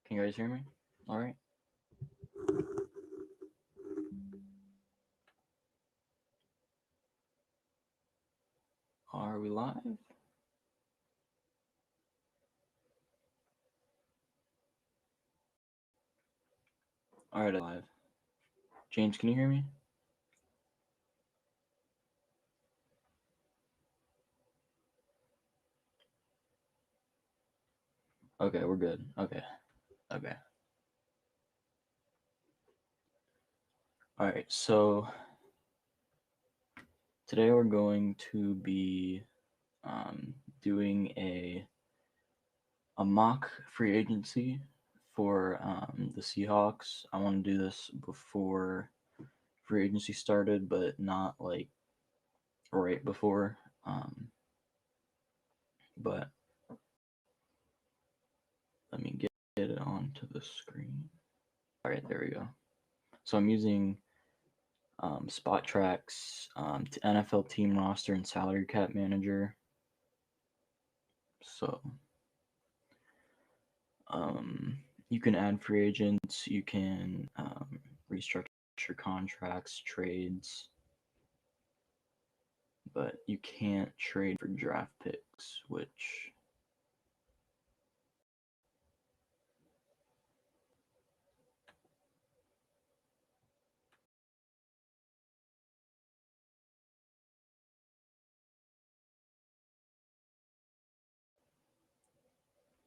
Can you guys hear me? All right. Are we live? All right, live. James, can you hear me? Okay, we're good. Okay. All right. So today we're going to be doing a mock free agency for the Seahawks. I want to do this before free agency started, but not like right before. But let me get it onto the screen. All right, there we go. So I'm using Spot Tracks, NFL team roster and salary cap manager. So you can add free agents, you can restructure contracts, trades, but you can't trade for draft picks, which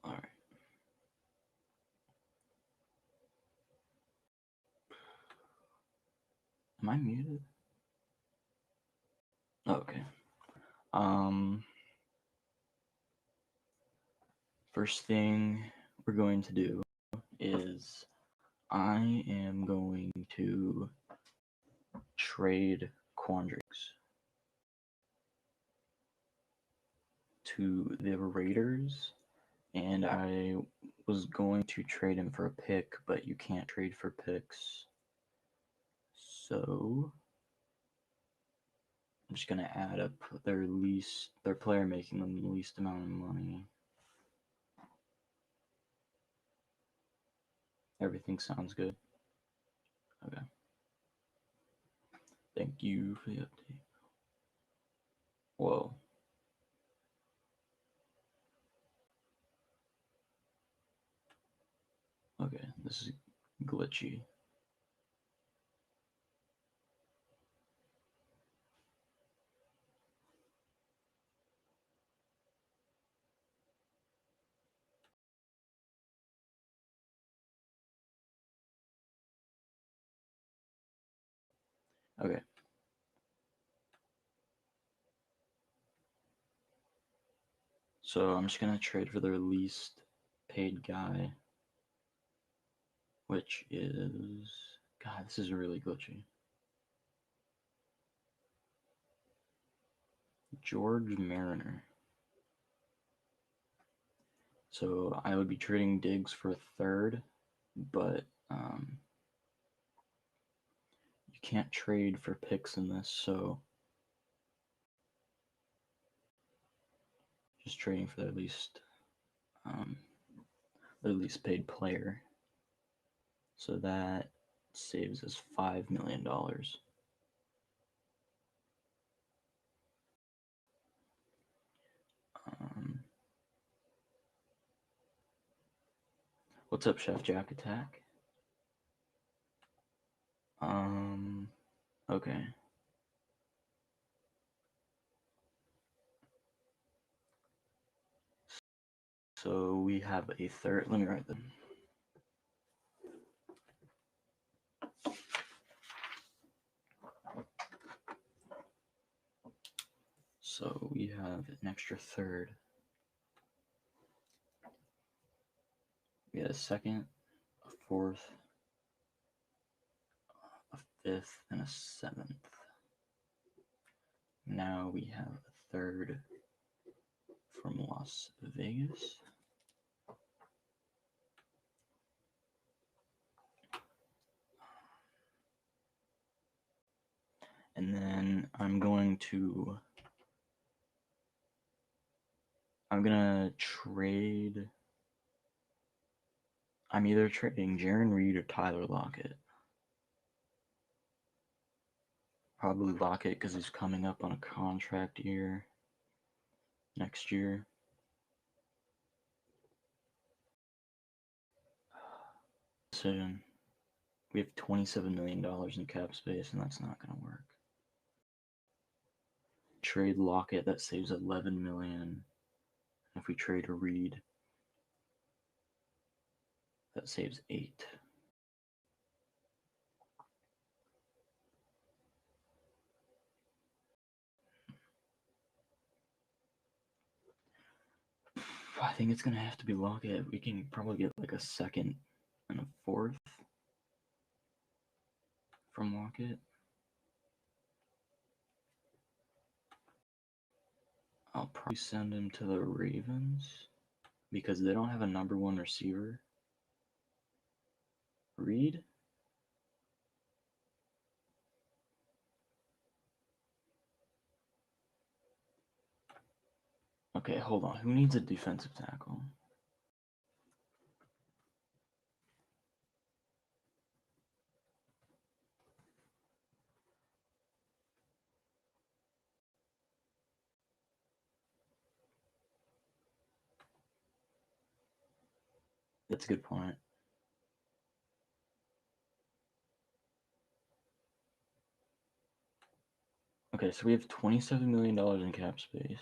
all right. Am I muted? Okay. First thing we're going to do is I am going to trade Quandrix to the Raiders, and I was going to trade him for a pick, but you can't trade for picks. So I'm just gonna add up their player making them the least amount of money. Everything sounds good. Okay. Thank you for the update. Whoa. Okay, this is glitchy. Okay. So I'm just gonna trade for their least paid guy, which is God, this is really glitchy. George Mariner. So I would be trading Diggs for a third, but you can't trade for picks in this, so just trading for their least paid player. So that saves us $5 million. What's up, Chef Jack Attack? Okay. So we have a third. Let me write them. So we have an extra third. We had a second, a fourth, a fifth, and a seventh. Now we have a third from Las Vegas. And then I'm gonna trade I'm either trading Jaron Reed or Tyler Lockett. Probably Lockett because he's coming up on a contract year next year. Decision. We have $27 million in cap space, and that's not going to work. Trade Lockett, that saves $11 million. If we trade a Reed, that saves 8. I think it's going to have to be Lockett. We can probably get like a second and a fourth from Lockett. I'll probably send him to the Ravens because they don't have a number one receiver. Reed? Okay, hold on. Who needs a defensive tackle? That's a good point. Okay, so we have $27 million in cap space.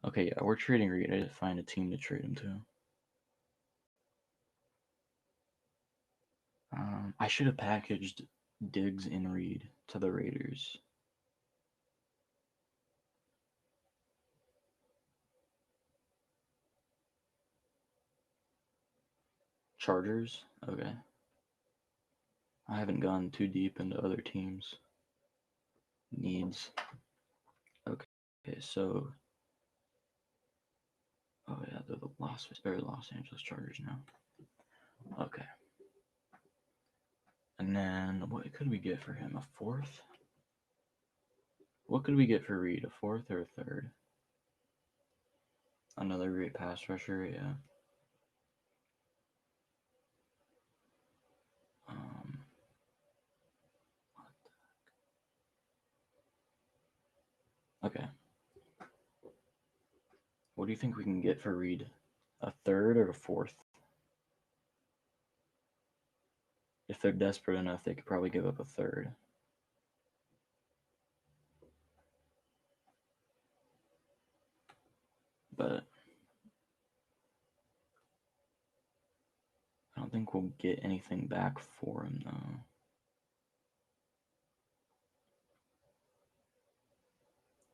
Okay, yeah, we're trading Reed. I didn't find a team to trade him to. I should have packaged Diggs and Reed to the Raiders. Chargers? Okay. I haven't gone too deep into other teams' needs. Okay, so oh yeah, they're the Los Angeles Chargers now. Okay. And then what could we get for him? A fourth? What could we get for Reed? A fourth or a third? Another great pass rusher, yeah. Okay. What do you think we can get for Reed? A third or a fourth? If they're desperate enough, they could probably give up a third. But I don't think we'll get anything back for him, though.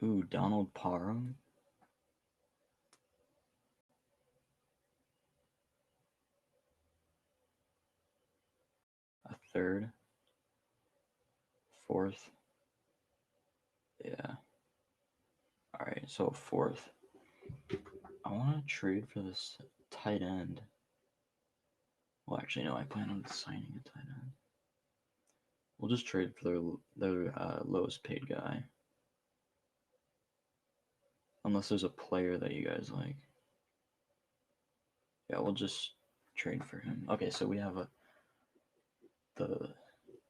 Ooh, Donald Parham? A third? Fourth? Yeah. Alright, so a fourth. I want to trade for this tight end. Well, actually, no, I plan on signing a tight end. We'll just trade for their lowest paid guy. Unless there's a player that you guys like. Yeah, we'll just trade for him. Okay, so we have the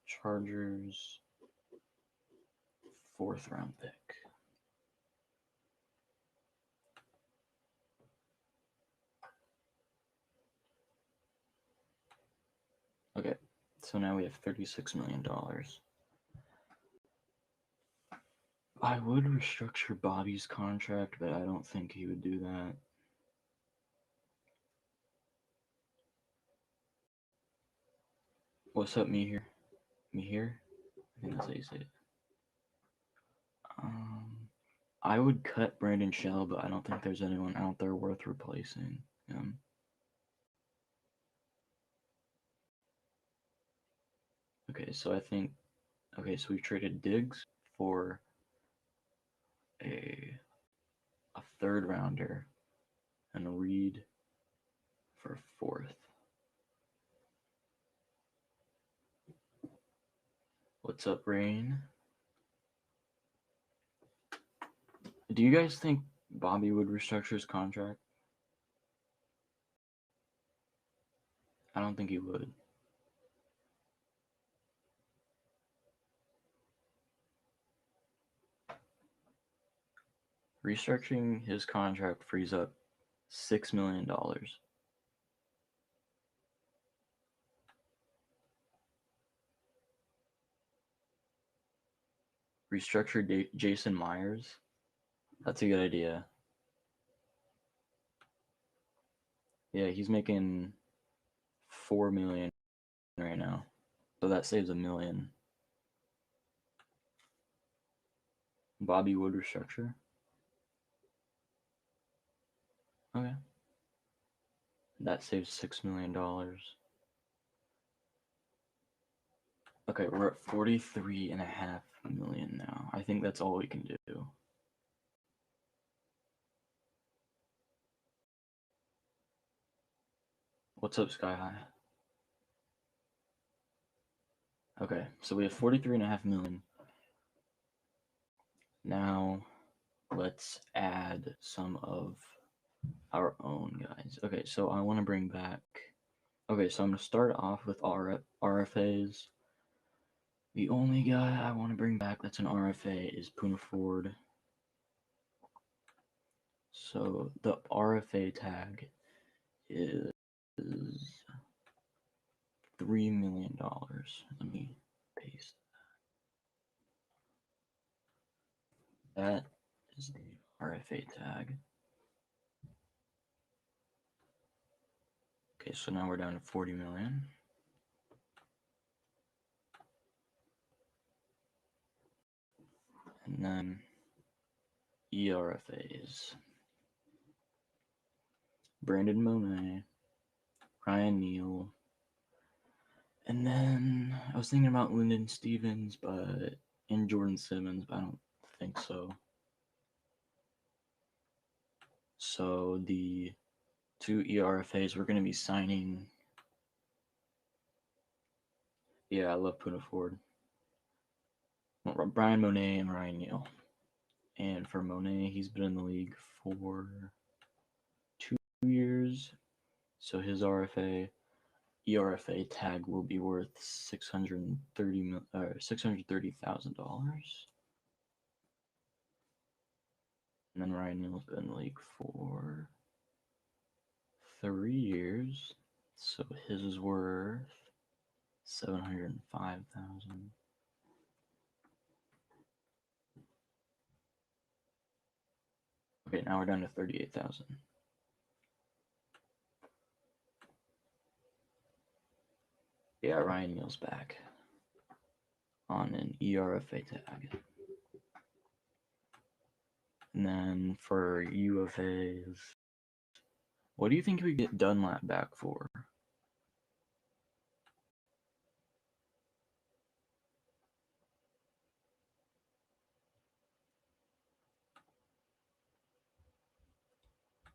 Chargers 4th round pick. Okay, so now we have $36 million. I would restructure Bobby's contract, but I don't think he would do that. What's up, me here? Me here? I think that's how you say it. I would cut Brandon Shell, but I don't think there's anyone out there worth replacing him. Okay, so I think so we traded Diggs for a third rounder and a Reed for a fourth. What's up, Rain? Do you guys think Bobby would restructure his contract? I don't think he would. Restructuring his contract frees up $6 million. Restructure Jason Myers. That's a good idea. Yeah, he's making $4 million right now, so that saves $1 million. Bobby Wood restructure. Okay, that saves $6 million. Okay, we're at 43.5 million now. I think that's all we can do. What's up, Sky High? Okay, so we have 43.5 million. Now, let's add some of our own guys. Okay, so I want to bring back. Okay, so I'm going to start off with RFAs. The only guy I want to bring back that's an RFA is Puna Ford. So the RFA tag is $3 million. Let me paste that. That is the RFA tag. Okay, so now we're down to 40 million. And then ERFAs. Brandon Monet, Ryan Neal, and then I was thinking about Lyndon Stevens, and Jordan Simmons, but I don't think so. So the two ERFAs we're going to be signing. Yeah, I love Puna Ford. Brian Monet and Ryan Neal. And for Monet, he's been in the league for 2 years. So his ERFA tag will be worth $630,000. And then Ryan Neal's been in the league for 3 years, so his is worth $705,000. Okay, now we're down to 38,000. Yeah, Ryan Neal's back on an ERFA tag. And then for UFAs, what do you think we get Dunlap back for?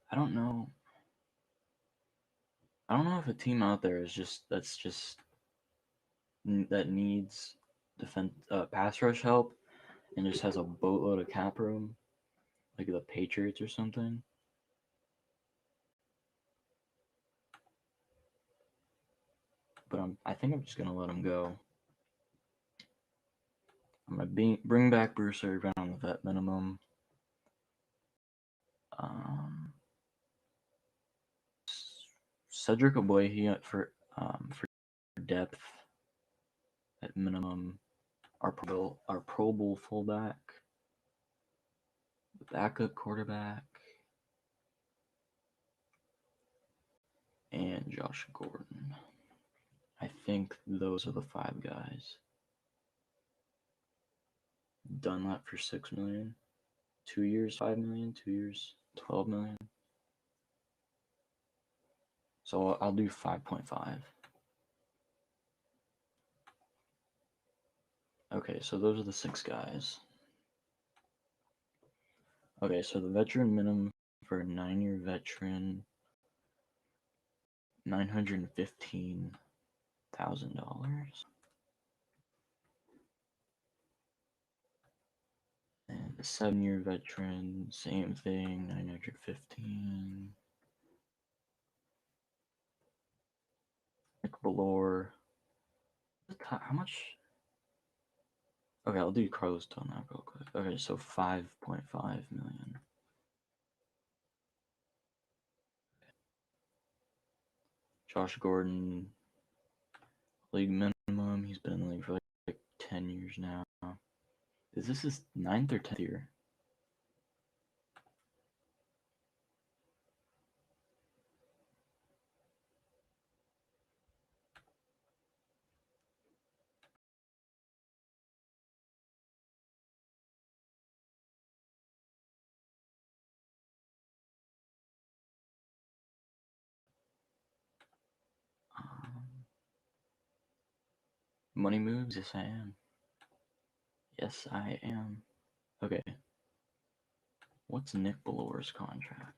I don't know. I don't know if a team out there is that needs pass rush help and just has a boatload of cap room, like the Patriots or something. But I think I'm just gonna let him go. I'm gonna bring back Bruce Irvin on the vet minimum. Cedric Ogbuehi for depth at minimum. Our Pro Bowl fullback, backup quarterback, and Josh Gordon. I think those are the 5 guys. Dunlap for $6 million. 2 years, $5 million. 2 years, $12 million. So I'll do 5.5. Okay, so those are the 6 guys. Okay, so the veteran minimum for a 9-year veteran, $915,000. And the 7-year veteran, same thing, 915. Ballore. How much? Okay, I'll do Carlos Dunlap real quick. Okay, so 5.5 million. Josh Gordon, league minimum. He's been in the league for like 10 years now. Is this his 9th or 10th year? Money moves? Yes, I am. Yes, I am. Okay. What's Nick Ballore's contract?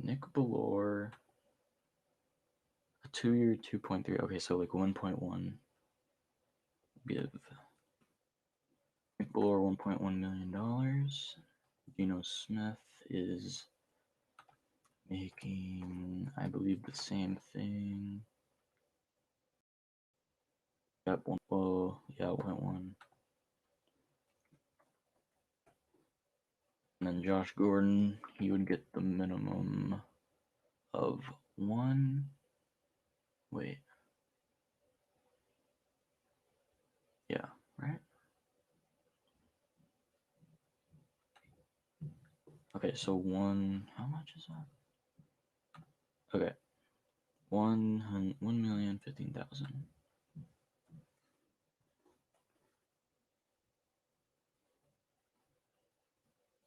Nick Ballore, a 2-year, 2.3. Okay, so like 1.1. Give Nick Ballore $1.1 million. Geno Smith is making, I believe, the same thing. Yep, 1.1. And then Josh Gordon, he would get the minimum of one. Wait. Yeah, right? Okay, so how much is that? Okay. 1,015,000.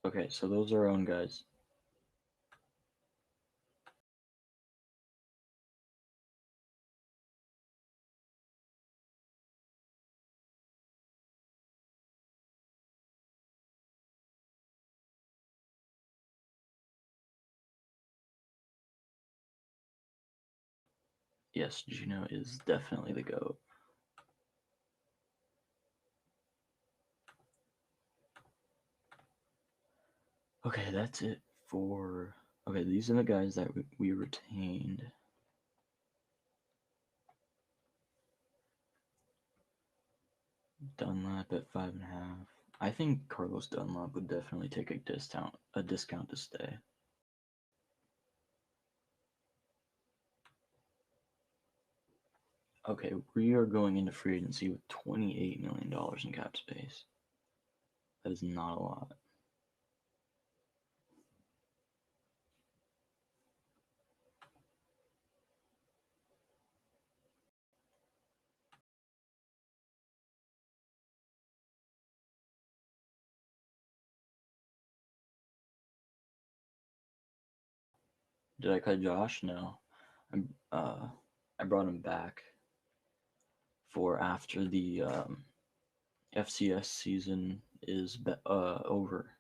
Okay, so those are our own guys. Yes, Gino is definitely the GOAT. Okay, that's it for. Okay, these are the guys that we retained. Dunlap at 5.5. I think Carlos Dunlap would definitely take a discount to stay. Okay, we are going into free agency with $28 million in cap space. That is not a lot. Did I cut Josh? No. I brought him back for after the FCS season is over,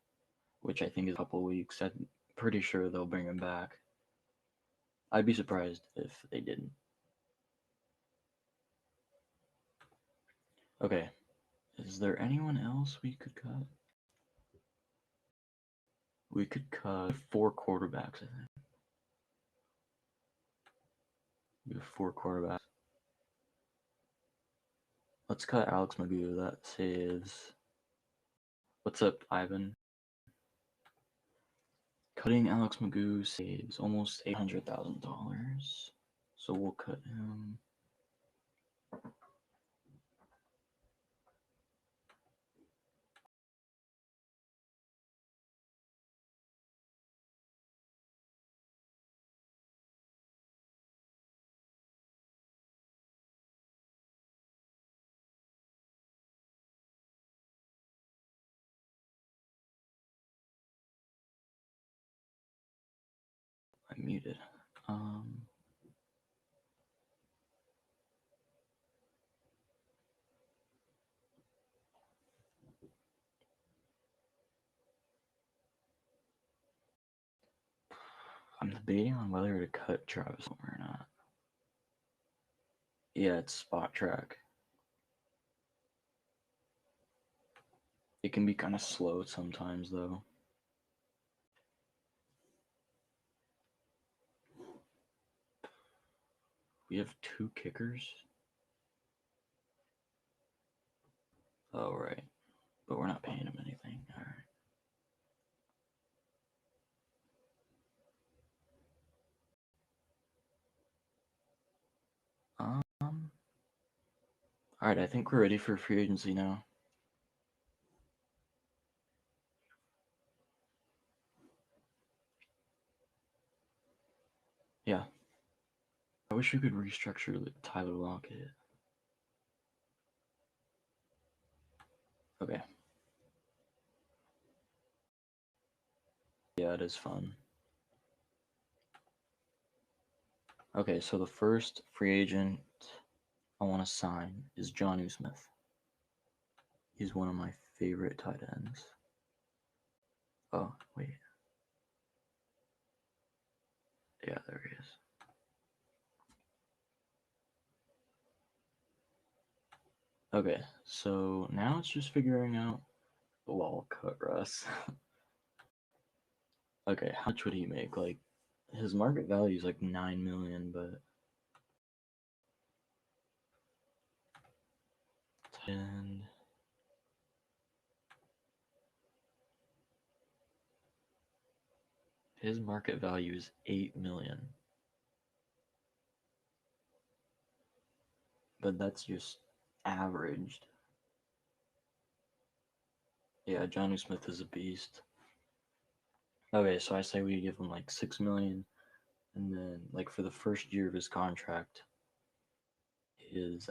which I think is a couple weeks. I'm pretty sure they'll bring him back. I'd be surprised if they didn't. Okay. Is there anyone else we could cut? We could cut 4 quarterbacks, I think. We have 4 quarterbacks. Let's cut Alex Magoo. That saves. What's up, Ivan? Cutting Alex Magoo saves almost $800,000. So we'll cut him. I'm muted. I'm debating on whether to cut Travis Homer or not. Yeah, it's spot track. It can be kind of slow sometimes, though. We have 2 kickers. Oh, right. But we're not paying him anything. All right. All right, I think we're ready for free agency now. Yeah. I wish we could restructure Tyler Lockett. Okay. Yeah, it is fun. Okay, so the first free agent I want to sign is Jonnu Smith. He's one of my favorite tight ends. Oh, wait. Yeah, there he is. Okay, so now it's just figuring out. Lol, cut Russ. Okay, how much would he make? Like, his market value is like 9 million, but. And. His market value is 8 million. But that's just averaged. Yeah, Johnny Smith is a beast. Okay, so I say we give him like 6 million, and then like for the first year of his contract, his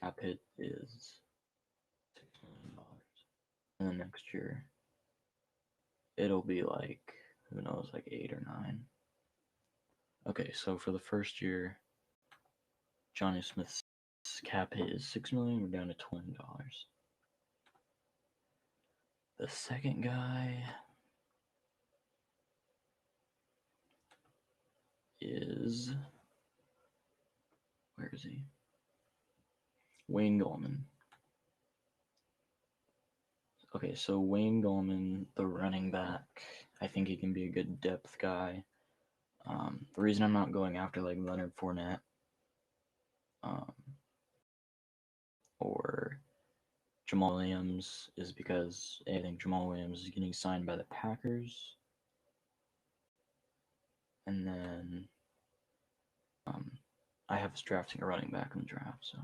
cap hit is $6 million. And then next year, it'll be like, who knows, like 8 or 9. Okay, so for the first year, Johnny Smith's cap hit is 6 million. We're down to $20. The second guy is, where is he? Wayne Gallman. Okay, so Wayne Gallman, the running back, I think he can be a good depth guy. The reason I'm not going after like Leonard Fournette or Jamal Williams is because I think Jamal Williams is getting signed by the Packers. And then I have us drafting a running back in the draft, so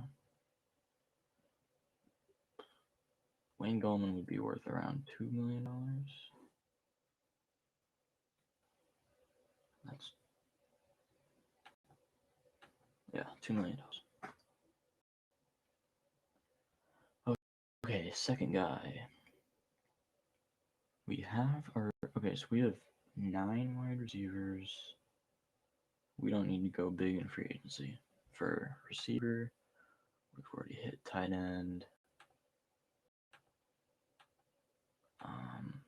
Wayne Gallman would be worth around $2 million. That's, yeah, $2 million. Okay, second guy. We have our, okay, so we have 9 wide receivers. We don't need to go big in free agency. For receiver, we've already hit tight end.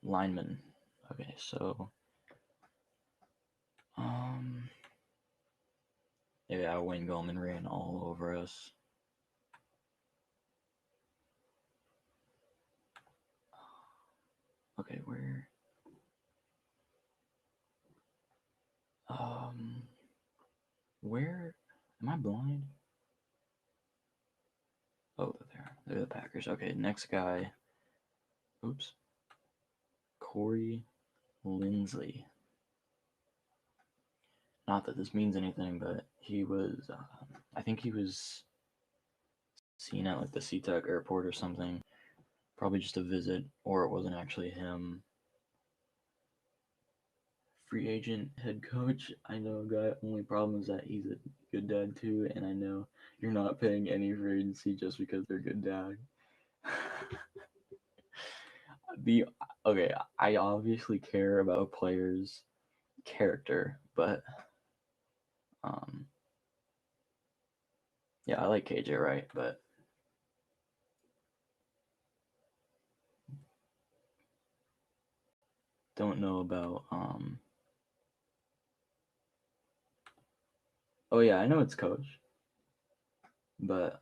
Lineman. Okay, so yeah, Wayne Gallman ran all over us. Okay, where? Where? Am I blind? Oh, they're the Packers. Okay, next guy. Oops. Corey Linsley. Not that this means anything, but he was, I think he was seen at like the SeaTac airport or something. Probably just a visit, or it wasn't actually him. Free agent head coach. I know a guy. Only problem is that he's a good dad too, and I know you're not paying any free agency just because they're good dad. the Okay, I obviously care about a player's character, but yeah, I like KJ Wright, but don't know about oh yeah, I know it's coach, but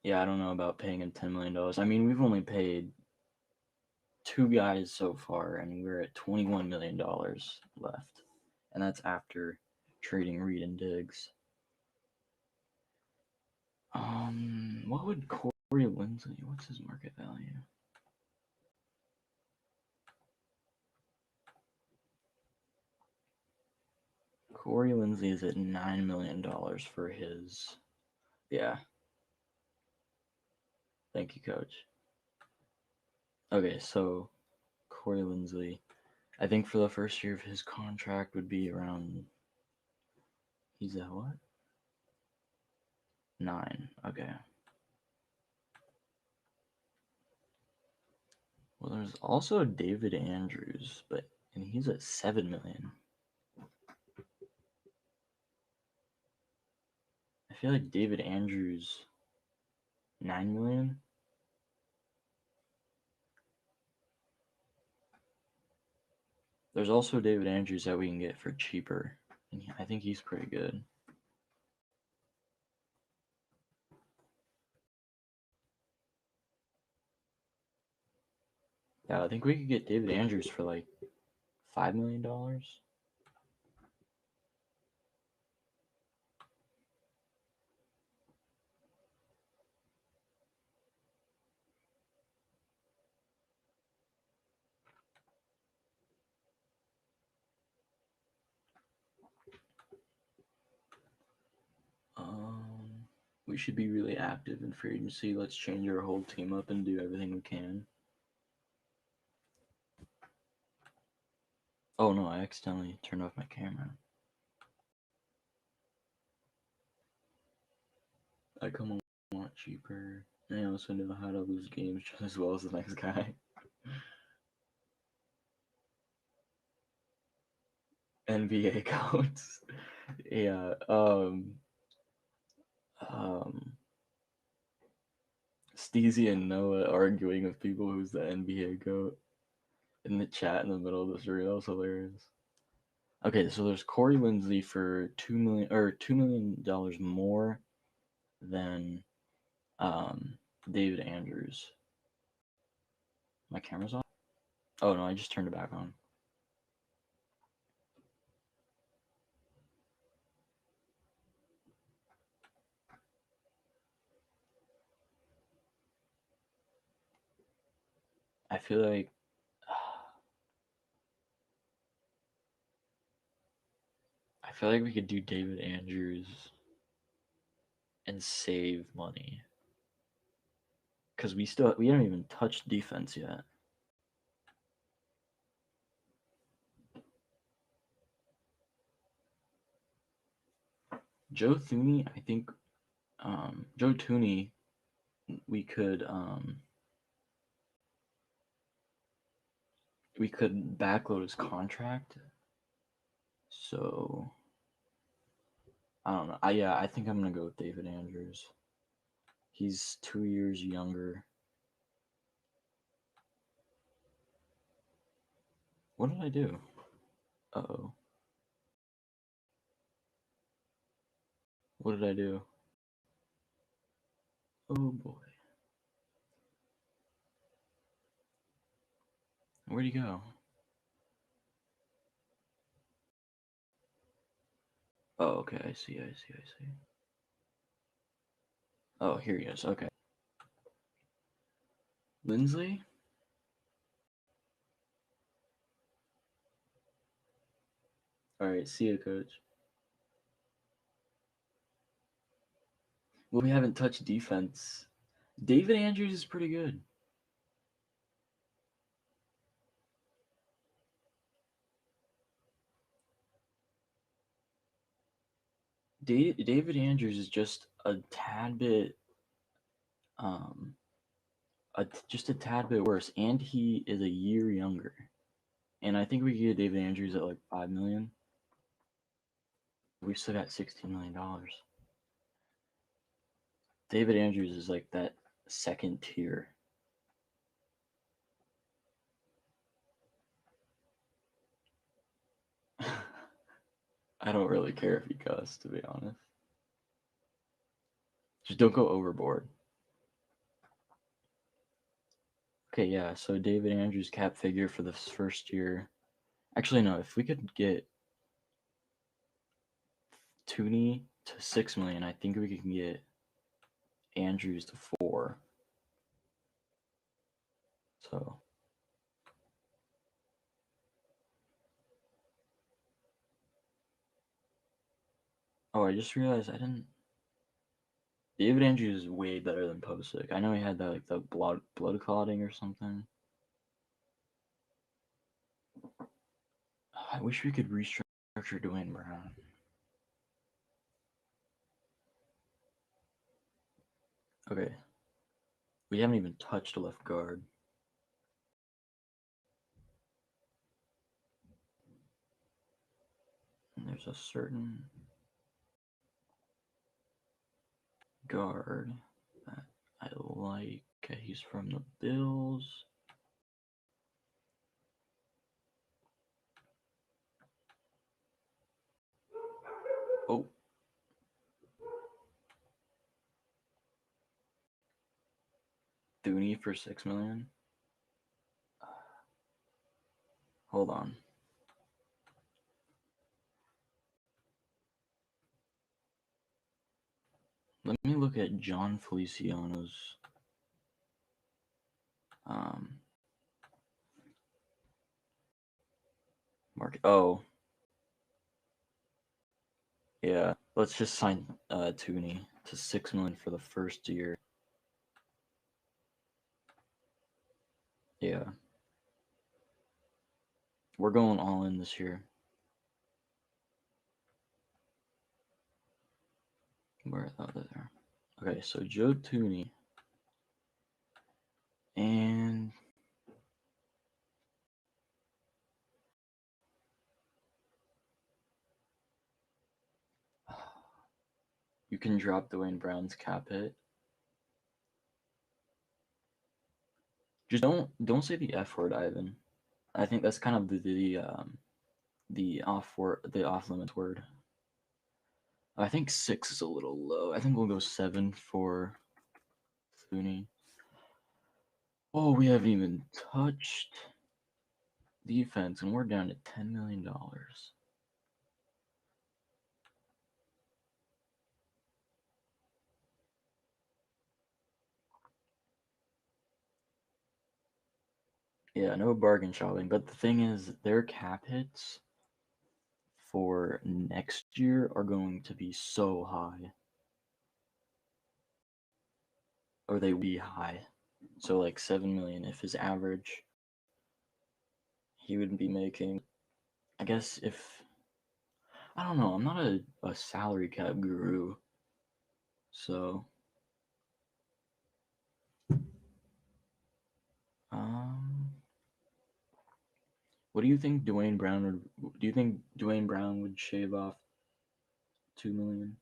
Yeah, I don't know about paying him $10 million. I mean, we've only paid two guys so far, and we're at $21 million left, and that's after trading Reed and Diggs. What would Corey Linsley? What's his market value? Corey Linsley is at $9 million for his. Yeah. Thank you, Coach. Okay, so Corey Linsley, I think for the first year of his contract would be around. He's at what? 9. Okay. Well, there's also David Andrews, and he's at 7 million. I feel like David Andrews 9 million. There's also David Andrews that we can get for cheaper, and I think he's pretty good. Yeah, I think we could get David Andrews for like $5 million. We should be really active in free agency. Let's change our whole team up and do everything we can. Oh no, I accidentally turned off my camera. I come on a lot cheaper. And I also know how to lose games just as well as the next guy. NBA codes. Yeah. Um. Steezy and Noah arguing with people who's the NBA goat in the chat in the middle of this reel. That was hilarious. Okay, so there's Corey Linsley for $2 million more than David Andrews. My camera's off? Oh no, I just turned it back on. I feel like we could do David Andrews and save money because we haven't even touched defense yet. Joe Thuney, I think Joe Thuney, we could backload his contract. So I don't know. I think I'm gonna go with David Andrews. He's 2 years younger. What did I do? Uh-oh. What did I do? Oh boy. Where'd he go? Oh, okay. I see. Oh, here he is. Okay. Linsley? All right. See you, coach. Well, we haven't touched defense. David Andrews is pretty good. David Andrews is just a tad bit, um, just a tad bit worse, and he is a year younger. And I think we could get David Andrews at like 5 million. We still got $16 million. David Andrews is like that second tier. I don't really care if he cuss, to be honest. Just don't go overboard. Okay, yeah. So David Andrews cap figure for this first year. Actually, no. If we could get Tooney to 6 million, I think we can get Andrews to 4. So oh, I just realized I didn't. David Andrews is way better than Posick. I know he had that like the blood clotting or something. I wish we could restructure Dwayne Brown. Okay, we haven't even touched left guard. And there's a certain guard that I like. He's from the Bills. Oh. Thuney for 6 million. Hold on. Let me look at John Feliciano's market. Oh, yeah. Let's just sign Tooney to 6 million for the first year. Yeah. We're going all in this year. Where there? Okay, so Joe Tooney. And you can drop Dwayne Brown's cap hit. Just don't say the F word, Ivan. I think that's kind of the off limits word. I think 6 is a little low. I think we'll go 7 for Thuney. Oh, we haven't even touched defense, and we're down to $10 million. Yeah, no bargain shopping. But the thing is, their cap hits for next year are going to be so high. Or they will be high. So like 7 million if his average he would be making. I guess if I don't know, I'm not a salary cap guru. So um what do you think Dwayne Brown would do you think Dwayne Brown would shave off 2 million?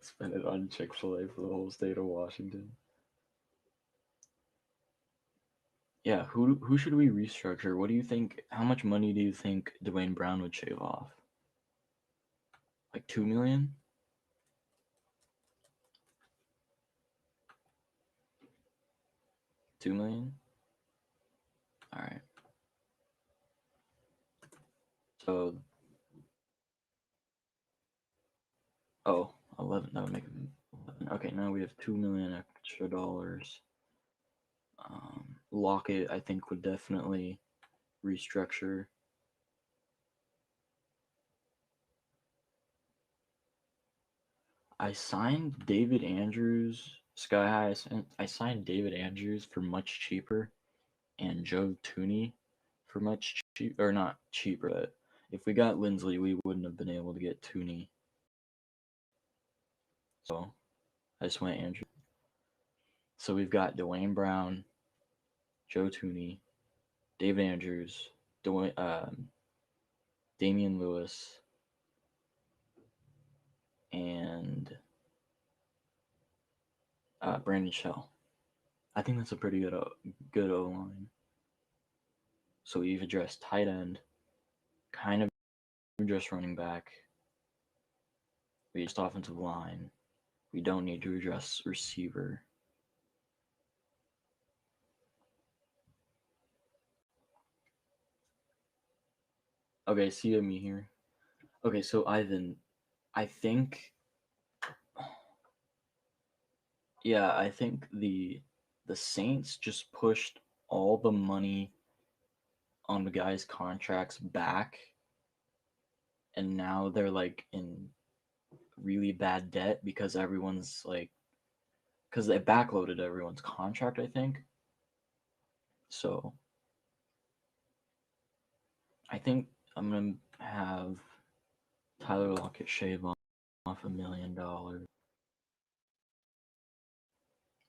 Spend it on Chick-fil-A for the whole state of Washington. Yeah, who should we restructure? What do you think? How much money do you think Dwayne Brown would shave off? Like 2 million? 2 million? All right. So 11. That would make him 11. Okay, now we have 2 million extra dollars. Lockett, I think, would definitely restructure. I signed David Andrews, Sky High. I signed David Andrews for much cheaper, and Joe Tooney for much cheaper, or not cheaper. But if we got Lindsley, we wouldn't have been able to get Tooney. So I just went Andrew. So we've got Dwayne Brown, Joe Tooney, David Andrews, Damian Lewis, and Brandon Shell. I think that's a pretty good O line. So we've addressed tight end, kind of just running back. We just offensive line. We don't need to address receiver. Okay, see me here. Okay, so Ivan, I think, yeah, I think the Saints just pushed all the money on the guys' contracts back, and now they're like in really bad debt because everyone's like, because they backloaded everyone's contract, I think. So I think I'm gonna have Tyler Lockett shave off $1 million.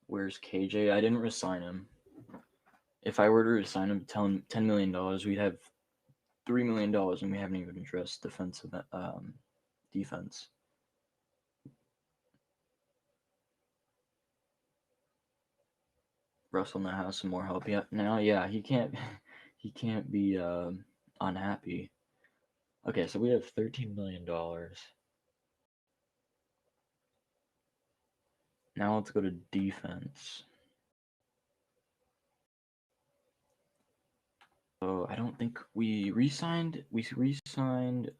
Where's KJ? I didn't resign him. If I were to resign him, tell him $10 million, we'd have $3 million, and we haven't even addressed defense. Russell now has some more help. Yeah, now yeah, he can't he can't be unhappy. Okay, so we have $13 million. Now let's go to defense. So I don't think we re-signed. We re-signed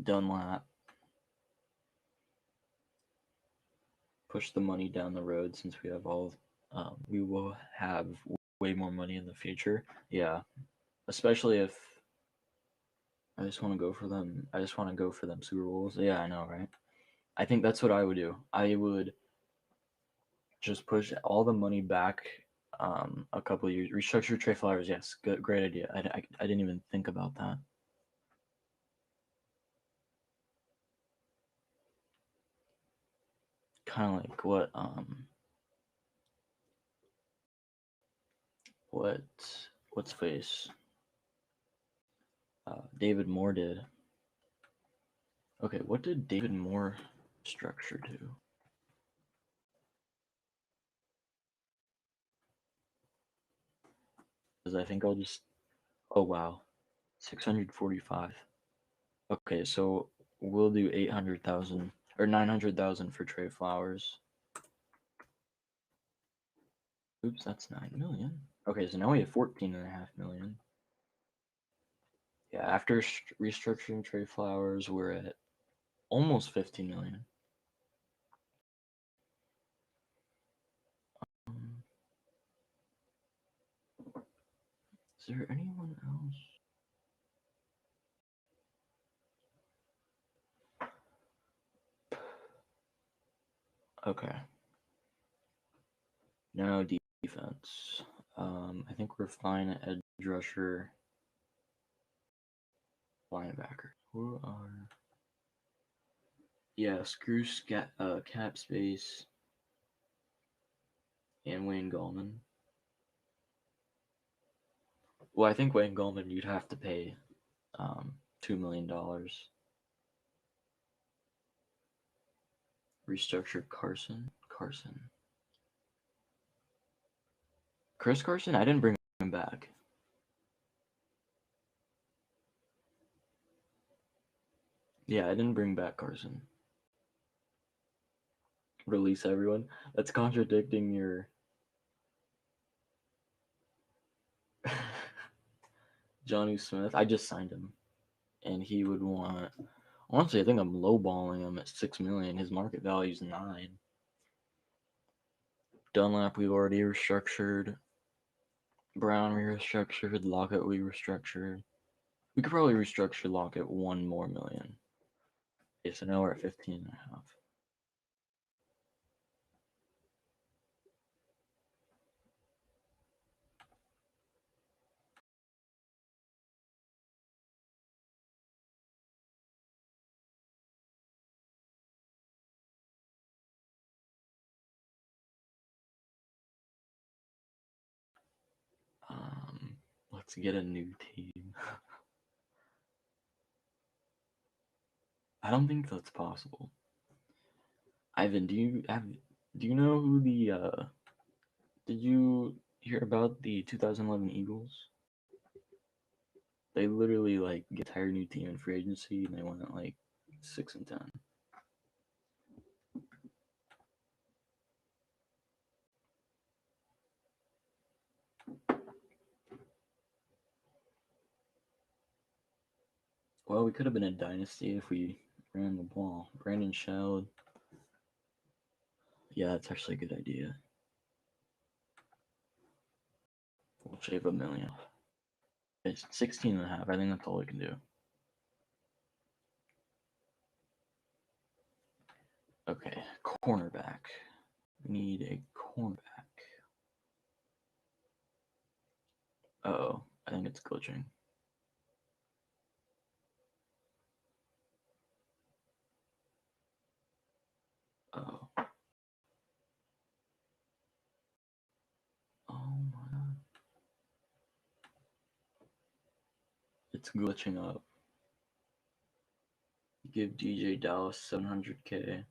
Dunlap. Push the money down the road since we have all. We will have way more money in the future. Yeah, especially if I just want to go for them. I just want to go for them Super Bowls. Yeah, I know, right? I think that's what I would do. I would just push all the money back a couple of years. Restructure Trey Flowers. Yes, good, great idea. I didn't even think about that. Kind of like what what's face David Moore did. Okay, what did David Moore structure do? Because I think I'll just. Oh wow, 645. Okay, so we'll do 800,000 or 900,000 for Trey Flowers. Oops, that's 9 million. Okay, so now we have 14.5 million. Yeah, after restructuring Trey Flowers, we're at almost 15 million. Um, is there anyone else? Okay. Now defense. I think we're fine at edge rusher, linebacker. Who are? Yeah, screw cap space and Wayne Gallman. Well, I think Wayne Gallman you'd have to pay $2 million. Restructure Carson. Chris Carson? I didn't bring him back. Yeah, I didn't bring back Carson. Release everyone. That's contradicting your. Johnny Smith. I just signed him, and he would want. Honestly, I think I'm lowballing him at 6 million. His market value is 9. Dunlap we already restructured. Brown we restructured. Lockett we restructured. We could probably restructure Lockett 1 more million. Okay, so now we're at 15.5. Let's get a new team. I don't think that's possible. Ivan, do you know who the did you hear about the 2011 Eagles? They literally like get a entire new team in free agency, and they went like 6-10. Well, we could have been a dynasty if we ran the ball. Brandon Shell. Yeah, that's actually a good idea. We'll shave $1 million. It's 16.5. I think that's all we can do. Okay, cornerback. We need a cornerback. Uh-oh, I think it's glitching. Oh. Oh my god. It's glitching up. Give DJ Dallas 700K.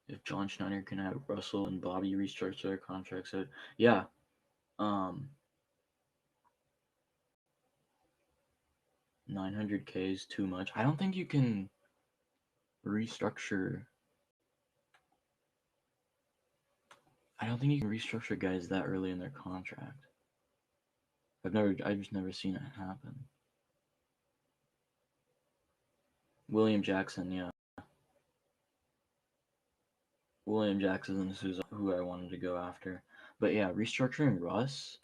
If John Schneider can have Russell and Bobby restructure their contracts, yeah. 900K is too much. I don't think you can restructure. I don't think you can restructure guys that early in their contract. I've just never seen it happen. William Jackson, yeah. William Jackson is who I wanted to go after. But yeah, restructuring Russ.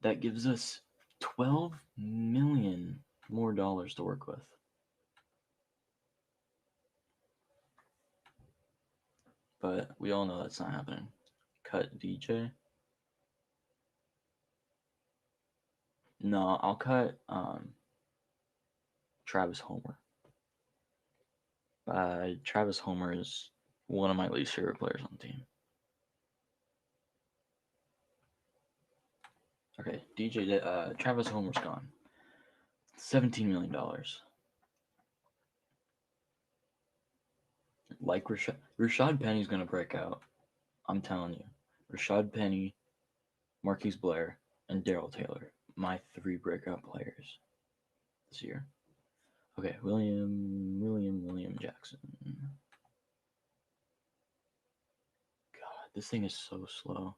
That gives us $12 million more dollars to work with. But we all know that's not happening. Cut DJ. No, I'll cut Travis Homer. Travis Homer is one of my least favorite players on the team. Okay, Travis Homer's gone. $17 million. Like Rashad Penny's gonna break out. I'm telling you. Rashad Penny, Marquise Blair, and Daryl Taylor. My 3 breakout players this year. Okay, William Jackson. God, this thing is so slow.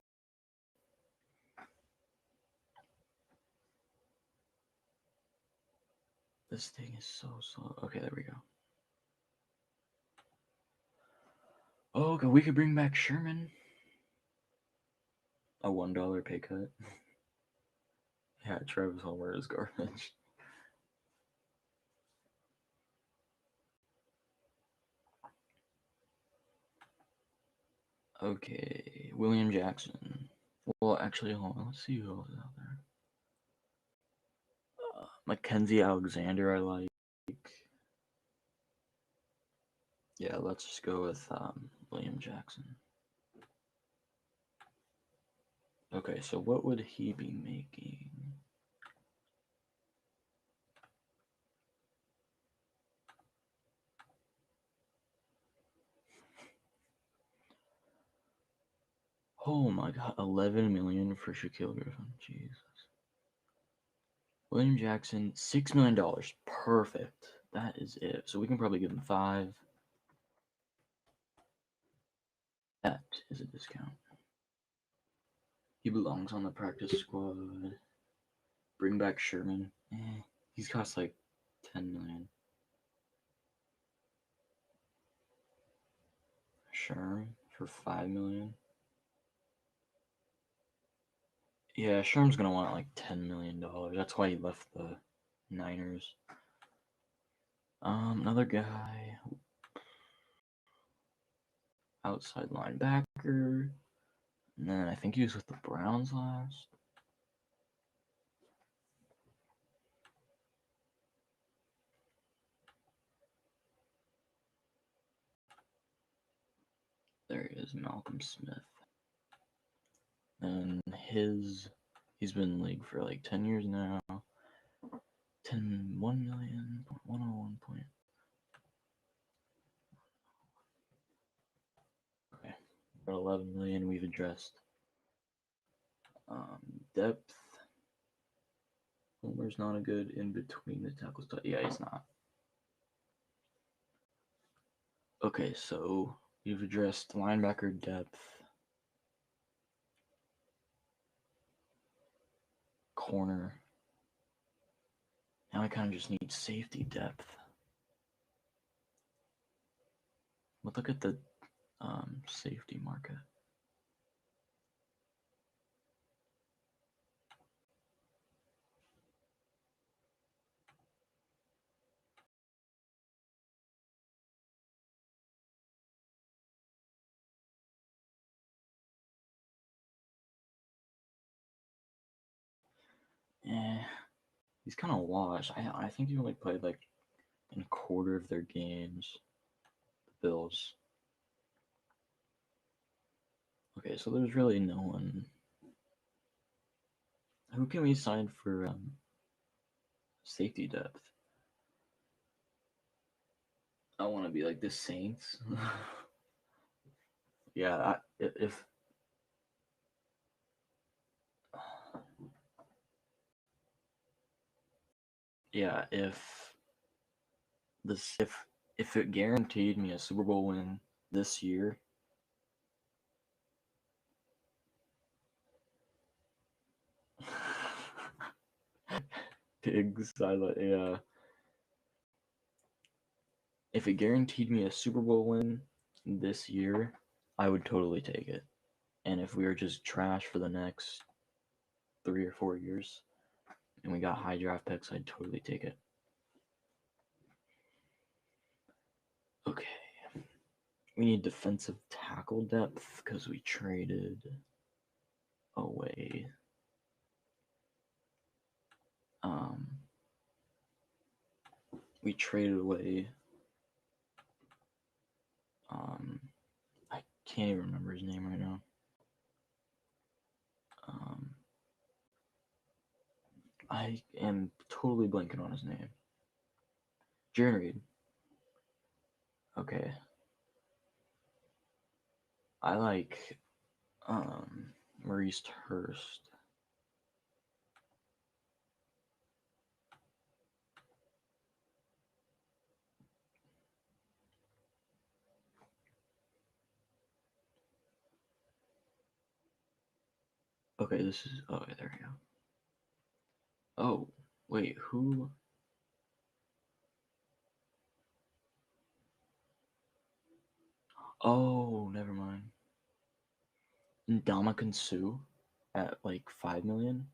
This thing is so slow. Okay, there we go. Oh, okay, we could bring back Sherman. A $1 pay cut. Yeah, Travis Homer is garbage. Okay, William Jackson. Well, actually, hold on. Let's see who else is out there. Mackenzie Alexander, I like. Yeah, let's just go with William Jackson. Okay, so what would he be making? Oh my god, 11 million for Shaquille Griffin. Jesus. William Jackson, $6 million. Perfect. That is it. So we can probably give him 5. That is a discount. He belongs on the practice squad. Bring back Sherman. He's cost like 10 million. Sherman for 5 million. Yeah, Sherman's gonna want like $10 million. That's why he left the Niners. Another guy. Outside linebacker. And then I think he was with the Browns last. There he is, Malcolm Smith. And he's been in the league for like 10 years now. 1 million, 101 point. Okay, about 11 million we've addressed. Depth. Homer's not a good in between the tackles. Yeah, he's not. Okay, so we've addressed linebacker depth, corner. Now I kind of just need safety depth. But look at the safety market. Yeah, he's kind of washed. I think he only played like in a quarter of their games. The Bills. Okay, so there's really no one. Who can we sign for safety depth? I want to be like the Saints. Yeah, if yeah, this if it guaranteed me a Super Bowl win this year, pigs. Yeah. If it guaranteed me a Super Bowl win this year, I would totally take it. And if we were just trash for the next 3 or 4 years and we got high draft picks, I'd totally take it. Okay. We need defensive tackle depth because we traded away. We traded away. I can't even remember his name right now. I am totally blanking on his name. Jaron Reed. Okay. I like Maurice Hurst. Okay, this is. Oh, there we go. Oh, wait, who? Oh, never mind. Ndamukong Suh at like 5 million.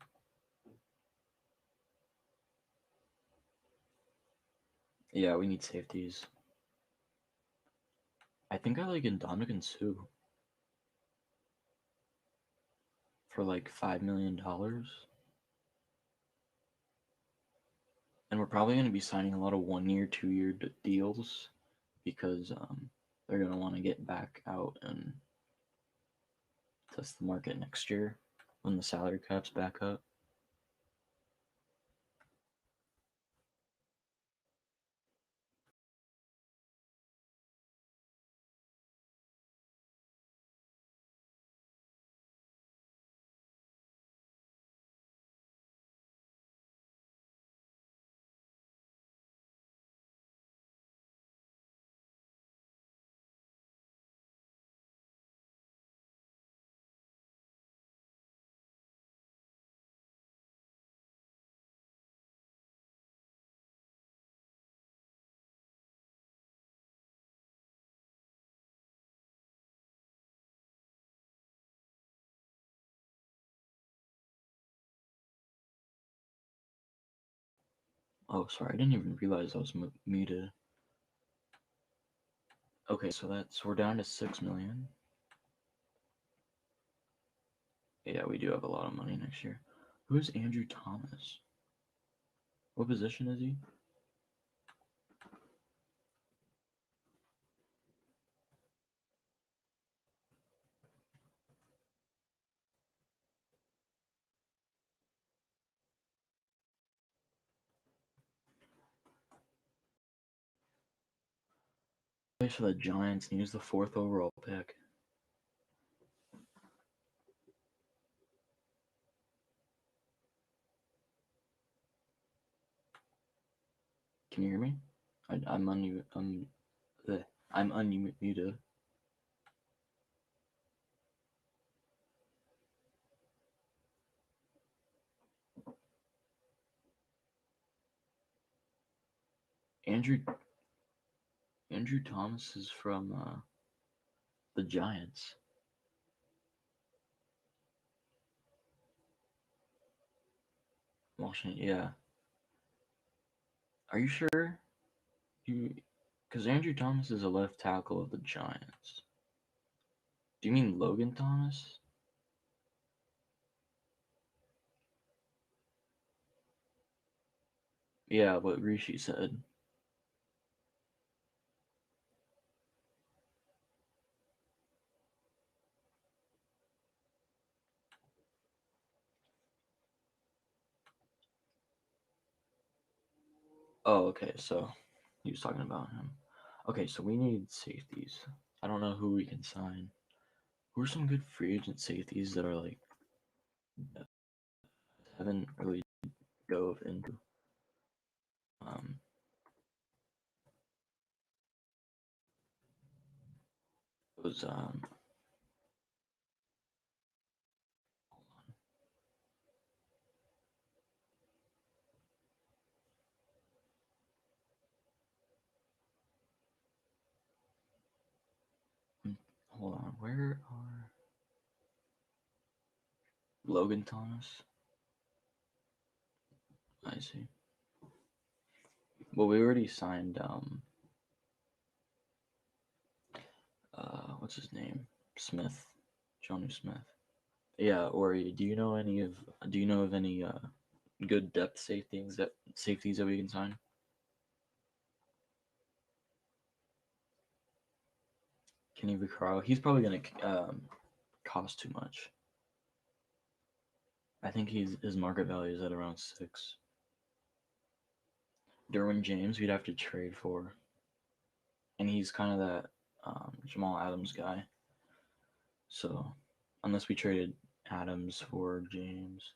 Yeah, we need safeties. I think I like Ndamukong Suh for like $5 million. And we're probably going to be signing a lot of 1 year, 2 year deals because they're going to want to get back out and test the market next year when the salary cap's back up. Oh, sorry, I didn't even realize I was muted. Okay, so we're down to 6 million. Yeah, we do have a lot of money next year. Who's Andrew Thomas? What position is he? Plays for the Giants and he was the 4th overall pick. Can you hear me? I'm unmute. I'm unmuted. Andrew Andrew Thomas is from the Giants. Washington. Yeah. Are you sure? You because Andrew Thomas is a left tackle of the Giants. Do you mean Logan Thomas? Yeah, what Rishi said. Oh, okay. So he was talking about him. Okay, so we need safeties. I don't know who we can sign. Who are some good free agent safeties that are like haven't really dove into? Um, was hold on, where are Logan Thomas? I see. Well, we already signed what's his name? Smith, Johnny Smith. Yeah, Ori. Do you know of any good depth safeties that we can sign? Kenny Vaccaro. He's probably gonna cost too much. I think his market value is at around 6. Derwin James, we'd have to trade for, and he's kind of that Jamal Adams guy. So unless we traded Adams for James,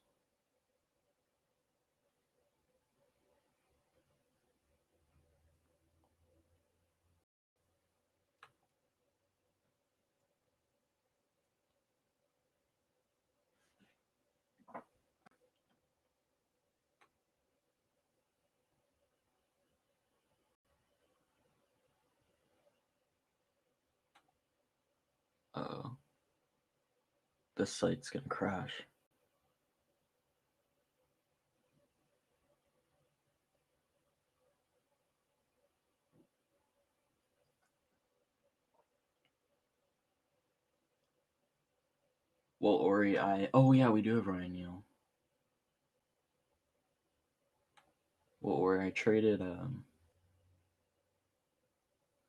uh, the site's gonna crash. Well, Ori, oh yeah, we do have Ryan Neal. Well, Ori, I traded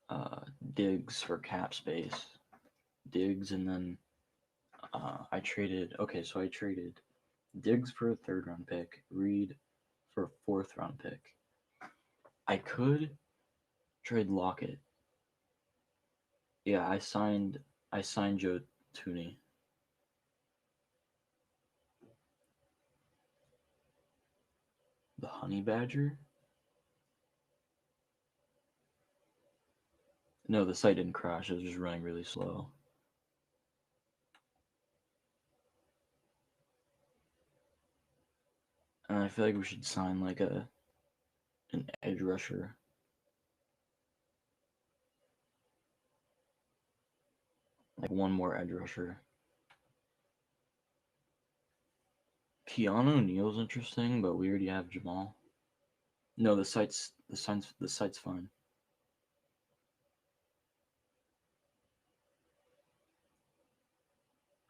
uh Diggs for cap space. Diggs, and then I traded. Okay, so I traded Diggs for a third round pick, Reed for a fourth round pick. I could trade Lockett. Yeah, I signed Joe Tooney. The Honey Badger? No, the site didn't crash. It was just running really slow. And I feel like we should sign like an edge rusher. Like one more edge rusher. Keanu Neal's interesting, but we already have Jamal. No, the site's fine.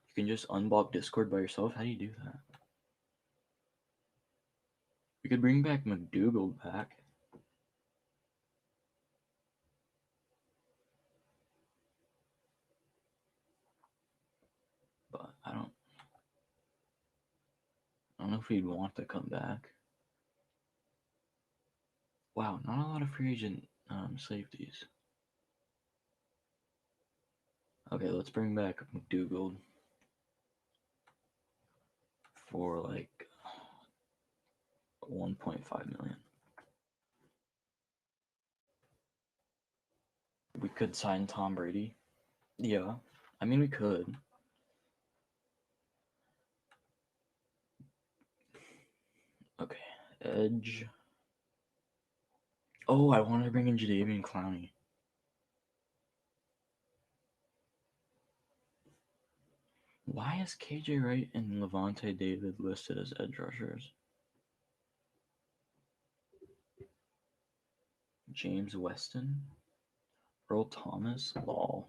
You can just unblock Discord by yourself. How do you do that? We could bring back McDougal back. But I don't know if he'd want to come back. Wow, not a lot of free agent safeties. Okay, let's bring back McDougal for like 1.5 million. We could sign Tom Brady. Yeah, I mean we could. Okay, edge. Oh, I wanted to bring in Jadeveon Clowney. Why is KJ Wright and Levante David listed as edge rushers? James Weston? Earl Thomas? Lol.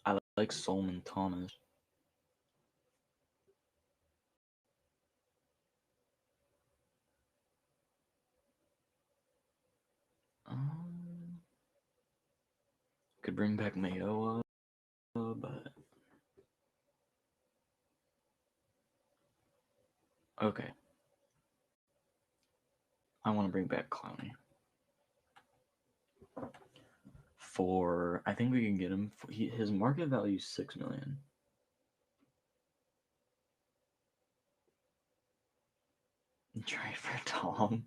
I like Solomon Thomas. Um, could bring back Mayoa, but okay. I want to bring back Clowney. For I think we can get him. His market value is $6 million. Trade for Tom.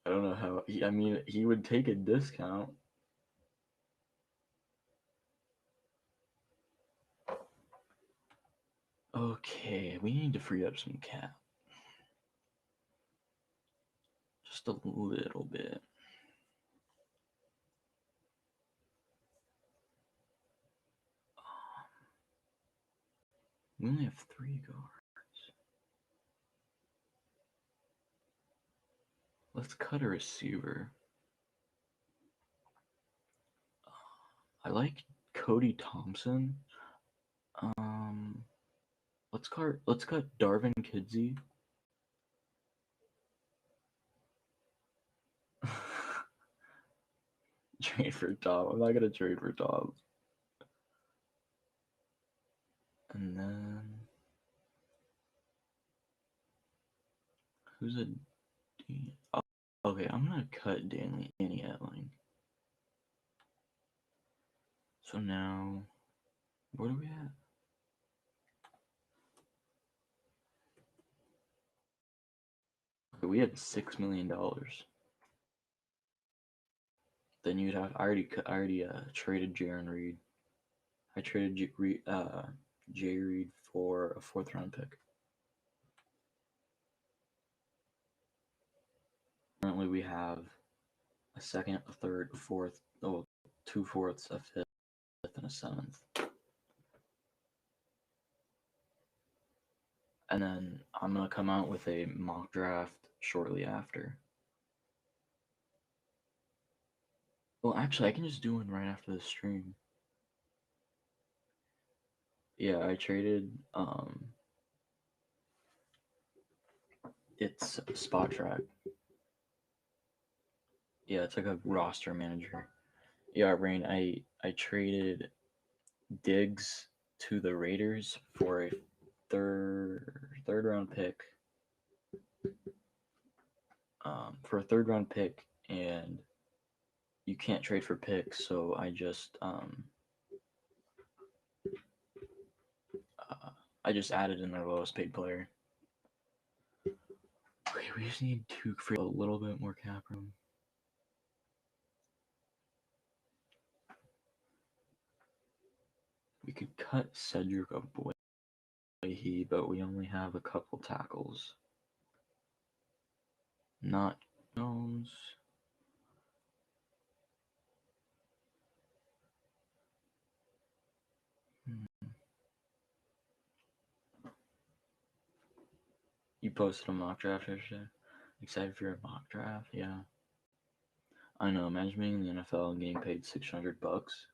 I don't know how. I mean, he would take a discount. Okay, we need to free up some cap. Just a little bit. We only have 3 guards. Let's cut a receiver. I like Cody Thompson. Let's cut Darvin Kidsey. Trade for Tom. I'm not gonna trade for Tom. And then who's a D? Oh, okay, I'm gonna cut Danny Etling. So now, where do we at? Okay, we had $6 million. Then you'd have. I already traded Jaron Reed. I traded Jay Reed for a 4th-round pick. Currently, we have a second, a third, a fourth, 2/4, a fifth, and a 7th. And then I'm gonna come out with a mock draft shortly after. Well, actually, I can just do one right after the stream. Yeah, I traded. It's Spot Track. Yeah, it's like a roster manager. Yeah, Rain. I traded Diggs to the Raiders for a third round pick. For a 3rd-round pick, and you can't trade for picks, so I just added in their lowest paid player. Okay, we just need to free a little bit more cap room. We could cut Cedric Ogbuehi, but we only have a couple tackles. Not Jones. You posted a mock draft yesterday. Excited for your mock draft? Yeah. I know. Imagine being in the NFL and getting paid $600.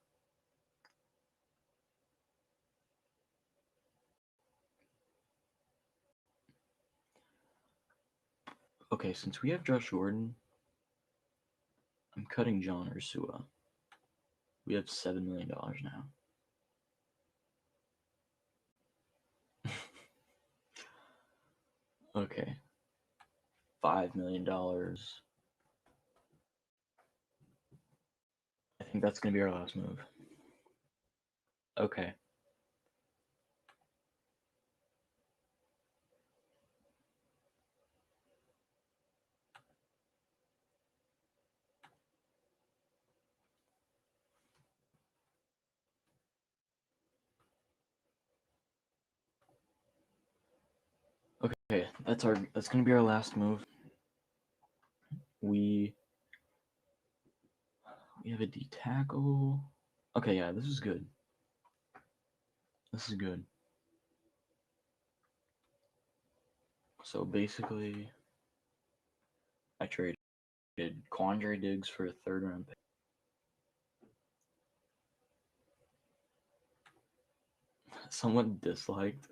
Okay, since we have Josh Gordon, I'm cutting John Ursua. We have $7 million now. Okay. $5 million. I think that's gonna be our last move. Okay. That's gonna be our last move. We have a D tackle. Okay, yeah, this is good. This is good. So basically, I traded Quandre Diggs for a third round pick. Someone disliked.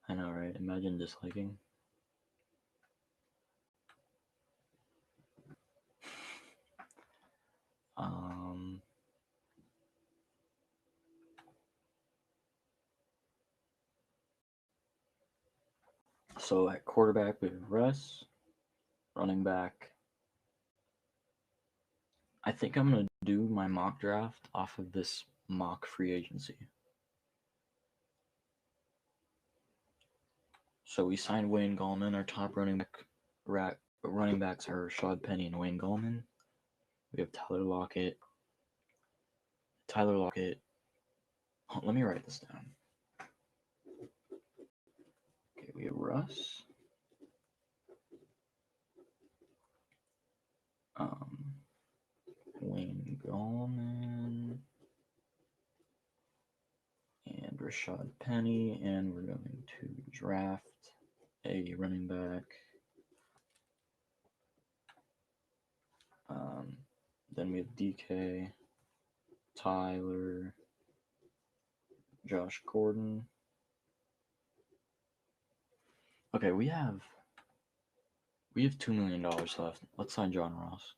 I know, right? Imagine disliking. Um, so at quarterback we have Russ, running back. I think I'm gonna do my mock draft off of this mock free agency. So we signed Wayne Gallman. Our top running backs are Rashad Penny and Wayne Gallman. We have Tyler Lockett. Oh, let me write this down. Okay, we have Russ. Wayne Gallman and Rashad Penny, and we're going to draft a running back. Then we have DK, Tyler, Josh Gordon. Okay, we have $2 million left. Let's sign John Ross.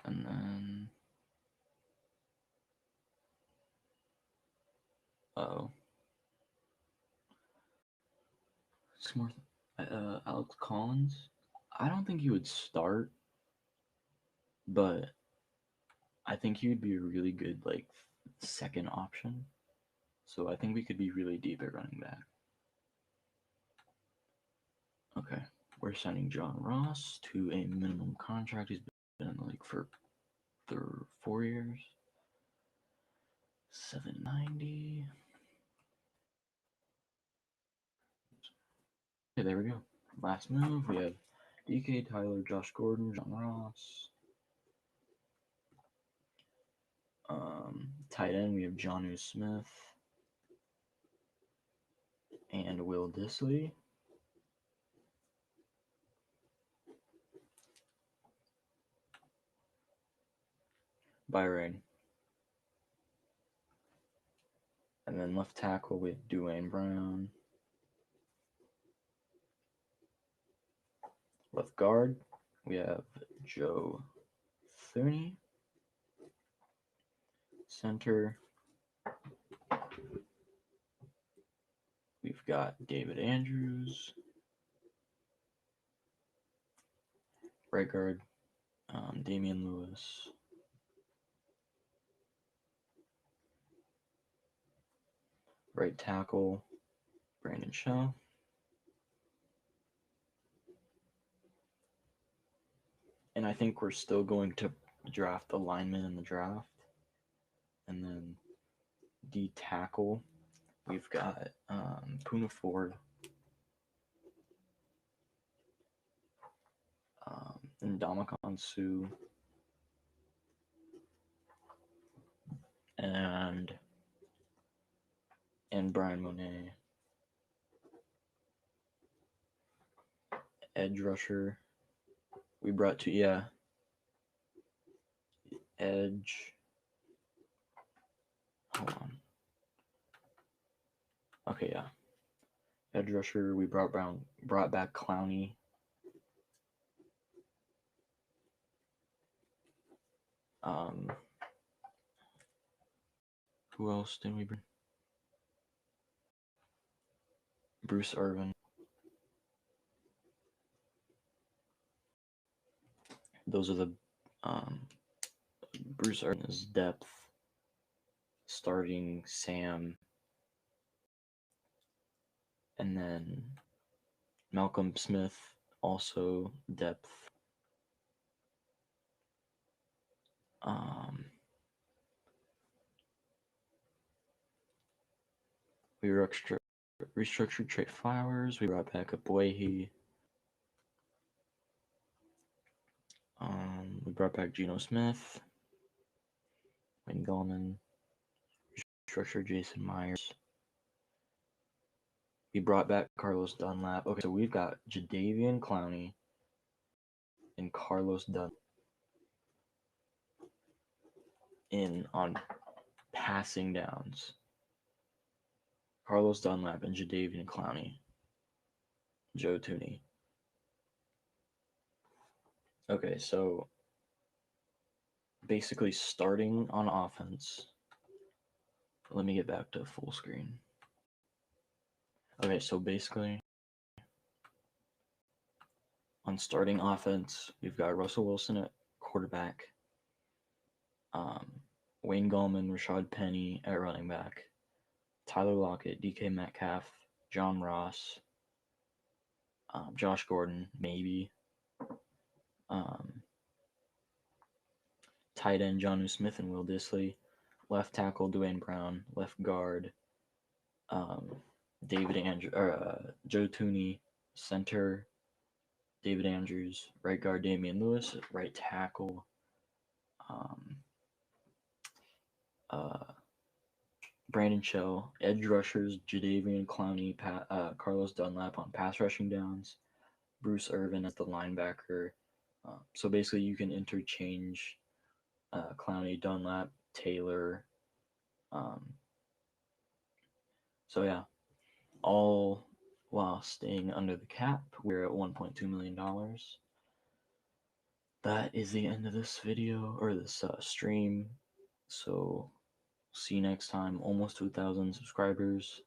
And then Smart, Alex Collins. I don't think he would start, but I think he would be a really good like second option. So I think we could be really deep at running back. Okay, we're signing John Ross to a minimum contract. He's been in the league for 4 years. $790. Okay, there we go. Last move, we have DK, Tyler, Josh Gordon, John Ross. Tight end, we have Jonnu Smith and Will Dissly. Byron. And then left tackle, we have Dwayne Brown. Left guard, we have Joe Thuney. Center, we've got David Andrews. Right guard, Damian Lewis. Right tackle, Brandon Shaw. And I think we're still going to draft a lineman in the draft. And then D tackle, we've got Puna Ford, and Ndamukong Suh, and Brian Monet. Edge rusher, we brought to edge. Hold on. Okay, yeah. Edge rusher, we brought back Clowney. Who else did we bring? Bruce Irvin. Those are the Bruce Irvin's depth. Starting Sam, and then Malcolm Smith, also depth. Um, we restructured Trey Flowers. We brought back a Boyhe. We brought back Geno Smith, Wayne Gallman, restructured Jason Myers. We brought back Carlos Dunlap. Okay, so we've got Jadeveon Clowney and Carlos Dunlap in on passing downs. Carlos Dunlap and Jadeveon Clowney. Joe Tooney. Okay, so basically starting on offense. Let me get back to full screen. Okay, so basically on starting offense, we've got Russell Wilson at quarterback, Wayne Gallman, Rashad Penny at running back, Tyler Lockett, DK Metcalf, John Ross, Josh Gordon, maybe. Tight end, Jonnu Smith and Will Dissly. Left tackle, Dwayne Brown. Left guard, Joe Tooney. Center, David Andrews. Right guard, Damian Lewis. Right tackle, Brandon Shell. Edge rushers, Jadeveon Clowney, Carlos Dunlap on pass rushing downs. Bruce Irvin as the linebacker. So basically, you can interchange Clowney, Dunlap, Taylor. So yeah, all while staying under the cap. We're at $1.2 million. That is the end of this video, or this stream. So see you next time. Almost 2,000 subscribers.